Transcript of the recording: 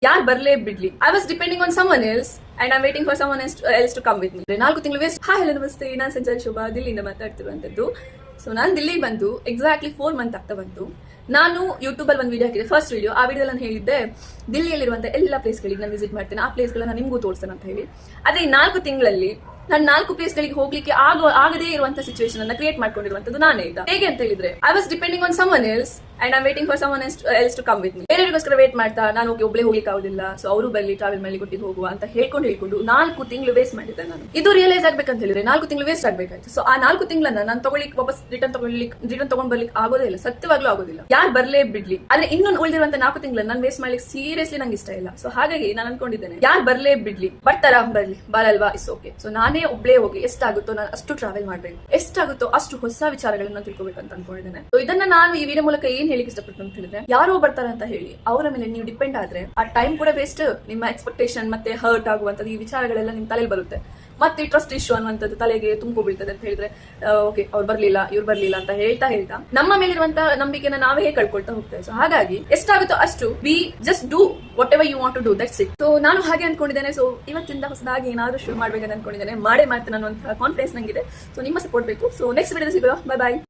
ಯಾರು ಬರ್ಲೇ ಬಿಡ್ಲಿ. I was depending on someone else and I waiting for someone else to come with me. 4 ತಿಂಗಳು waste. Hi hello ನಮಸ್ತೆ, ನಾನು ಸಂಚಾರಿ ಶೋಭಾ, ದಿಲ್ಲಿಯಿಂದ ಮಾತಾಡ್ತಿರುವಂತದ್ದು. ಸೊ ನಾನು ದಿಲ್ಲಿಗೆ ಬಂದು ಎಕ್ಸಾಕ್ಟ್ಲಿ 4 ಮಂತ್ ಆಗ್ತಾ ಬಂತು. ನಾನು ಯೂಟ್ಯೂಬ್ ಅಲ್ಲಿ ಒಂದು ವಿಡಿಯೋ ಹಾಕಿದೆ, ಫಸ್ಟ್ ವಿಡಿಯೋ. ಆ ವಿಡಿಯೋದಲ್ಲಿ ನಾನು ಹೇಳಿದ್ದೆ ದಿಲ್ಲಿಯಲ್ಲಿರುವಂತ ಎಲ್ಲ ಪ್ಲೇಸ್ಗಳಿಗೆ ನಾನು ವಿಸಿಟ್ ಮಾಡ್ತೇನೆ, ಆ ಪ್ಲೇಸ್ಗಳನ್ನ ನಿಮಗೂ ತೋರಿಸ್ತೇನೆ ಅಂತ ಹೇಳಿ. ಅದೇ 4 ತಿಂಗಳಲ್ಲಿ ನಾನು 4 ಪ್ಲೇಸ್ಗಳಿಗೆ ಹೋಗ್ಲಿಕ್ಕೆ ಆಗದೇ ಇರುವಂತ ಸಿಚುವೇಶನ್ ಅನ್ನ ಕ್ರಿಯೇಟ್ ಮಾಡ್ಕೊಂಡಿರುವಂತದ್ದು ನಾನೇ. ಹೇಗೆ ಅಂತ ಹೇಳಿದ್ರೆ, I was depending on someone else and I waiting for someone else to come with me. ಬೇರೆಯವರಿಗೋಸ್ಕರ ವೇಟ್ ಮಾಡ್ತಾ ನಾನು ಒಬ್ಬಳೇ ಹೋಗ್ಲಿಕ್ಕೆ ಆಗುದಿಲ್ಲ, ಸೊ ಅವರು ಬರ್ಲಿ ಟ್ರಾವೆಲ್ ಮಾಡಿ ಕೊಟ್ಟಿದ್ದು ಹೋಗುವ ಅಂತ ಹೇಳ್ಕೊಂಡು 4 ತಿಂಗಳು ವೇಸ್ಟ್ ಮಾಡಿದ್ದೆ ನಾನು. ಇದು ರಿಯಲೈಸ್ ಆಗ್ಬೇಕಂತ ಹೇಳಿದ್ರೆ 4 ತಿಂಗಳು ವೇಸ್ಟ್ ಆಗ್ಬೇಕಾಯ್ತು. ಸೊ ಆ 4 ತಿಂಗಳನ್ನ ನಾನು ತಗೊಳ್ಳಿಕ್ಕೆ ವಾಪಸ್ ರಿಟರ್ನ್ ತಗೊಂಡ್ ಬರ್ಲಿಕ್ಕೆ ಆಗೋದೇ ಇಲ್ಲ, ಸತ್ಯವಾಗ್ಲೂ ಆಗೋದಿಲ್ಲ. ಯಾರು ಬರ್ಲೇ ಬಿಡ್ಲಿ. ಆದ್ರೆ ಇನ್ನು ಉಳಿದಿರುವಂತ 4 ತಿಂಗಳನ್ನ ನಾನು ವೇಸ್ಟ್ ಮಾಡ್ಲಿಕ್ಕೆ ಸೀರಿಯಸ್ಲಿ ನಂಗೆ ಇಷ್ಟ ಇಲ್ಲ. ಸೊ ಹಾಗಾಗಿ ನಾನು ಅನ್ಕೊಂಡಿದ್ದೇನೆ, ಯಾರು ಬರ್ಲೇ ಬಿಡ್ಲಿ, ಬರ್ತಾರಾ ಬರ್ಲಿ, ಬರಲ್ವಾ ಇಸ್ ಓಕೆ. ಸೊ ನಾನೇ ಒಬ್ಳೇ ಹೋಗಿ ಎಷ್ಟಾಗುತ್ತೋ ನಾನು ಅಷ್ಟು ಟ್ರಾವೆಲ್ ಮಾಡ್ಬೇಕು, ಎಷ್ಟಾಗುತ್ತೋ ಅಷ್ಟು ಹೊಸ ವಿಚಾರಗಳನ್ನ ತಿಳ್ಕೊಬೇಕು ಅಂತ ಅನ್ಕೊಂಡಿದ್ದೇನೆ. ಸೊ ಇದನ್ನ ನಾನು ಈ ವಿಡಿಯೋ ಮೂಲಕ ಏನ್ ಹೇಳಿಕ್ಕೆ ಇಷ್ಟಪಡ್ತೀನಿ ಅಂತ ಹೇಳಿದ್ರೆ, ಯಾರೋ ಬರ್ತಾರ ಅಂತ ಹೇಳಿ ಅವರ ಮೇಲೆ ನೀವು ಡಿಪೆಂಡ್ ಆದ್ರೆ ಆ ಟೈಮ್ ಕೂಡ ವೇಸ್ಟ್. ನಿಮ್ಮ ಎಕ್ಸ್ಪೆಕ್ಟೇಷನ್ ಮತ್ತೆ ಹರ್ಟ್ ಆಗುವಂತದ್ದು ಈ ವಿಚಾರಗಳೆಲ್ಲ ನಿಮ್ ತಲೆಯಲ್ಲಿ ಬರುತ್ತೆ. ಮತ್ತೆ ಟ್ರಸ್ಟ್ ಇಶ್ಯೂ ಅನ್ನುವಂಥದ್ದು ತಲೆಗೆ ತುಂಬಿಕೊಳ್ತದೆ ಅಂತ ಹೇಳಿದ್ರೆ, ಓಕೆ ಅವ್ರು ಬರ್ಲಿಲ್ಲ ಇವ್ರು ಬರ್ಲಿಲ್ಲ ಅಂತ ಹೇಳ್ತಾ ನಮ್ಮ ಮೇಲಿರುವಂತ ನಂಬಿಕೆನ ನಾವೇ ಕಳ್ಕೊಳ್ತಾ ಹೋಗ್ತೇವೆ. ಸೊ ಹಾಗಾಗಿ ಎಷ್ಟಾಗುತ್ತೋ ಅಷ್ಟು we just do whatever you want to do, that's it. So ನಾನು ಹಾಗೆ ಅನ್ಕೊಂಡಿದ್ದೇನೆ. ಸೊ ಇವತ್ತಿಂದ ಹೊಸದಾಗಿ ಏನಾದ್ರು ಶುರು ಮಾಡ್ಬೇಕಂತ ಅನ್ಕೊಂಡಿದ್ದೇನೆ, ಮಾಡೇ ಮಾಡ್ತೇನೆ ಅನ್ನುವಂತಹ ಕಾನ್ಫಿಡೆನ್ಸ್ ನಂಗಿದೆ. ಸೊ ನಿಮ್ಮ ಸಪೋರ್ಟ್ ಬೇಕು. ಸೊ ನೆಕ್ಸ್ಟ್ ವಿಡಿಯೋ ಸಿಗೋಣ. ಬೈ ಬಾಯ್.